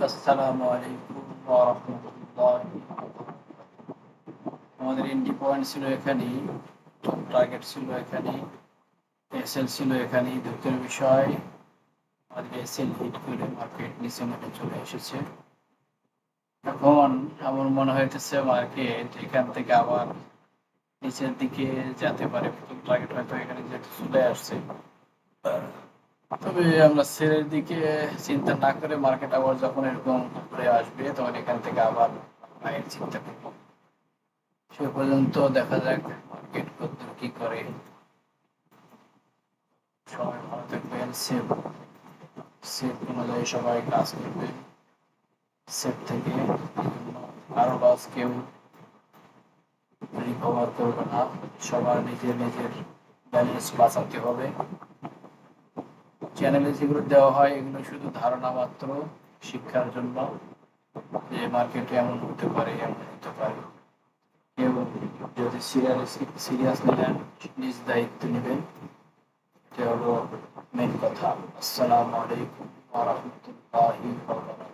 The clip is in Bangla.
আসসালামু আলাইকুম ওয়া রাহমাতুল্লাহি ওয়া বারাকাতুহু। আমাদের এন্ট্রি পয়েন্ট ছিল এখানেই, টার্গেট ছিল এখানেই, এসএল ছিল এখানেই। দুঃখের বিষয় আজকে এসএল হিট করে মার্কেট নিচে নেমে চলে এসেছে। এখন আমার মনে হইতেছে মার্কেট এখান থেকে আবার নিচের দিকে যেতে পারে। প্রথম টার্গেট হয়তো এখানে যেহেতু চলে আসছে, তবে আমরা সেলের দিকে চিন্তা না করে মার্কেট আবার যখন এরকম উপরে আসবে তখন এখান থেকে আবার বাইরের চিন্তা করব। সে পর্যন্ত দেখা যাক মার্কেট কতদূর কি করে। সবাই ভালো থাকবেন, সেফ সেফ অনুযায়ী সবাই কাজ করবে, সেফ থেকে আরো লস কেউ রিকভার করবে না। সবার নিজের নিজের ব্যালেন্স বাঁচাতে হবে। চ্যানেলে যেগুলো দেওয়া হয় এগুলো শুধু ধারণা মাত্র, শিক্ষার জন্য, যে মার্কেটে এমন হতে পারে এমন হতে পারে। কেউ যদি সিরিয়াসলি নেন, নিজ দায়িত্ব নেবেন, এটা হলো মেন কথা। আসসালামু আলাইকুম ওয়া রাহমাতুল্লাহি ওয়া বারাকাতুহু।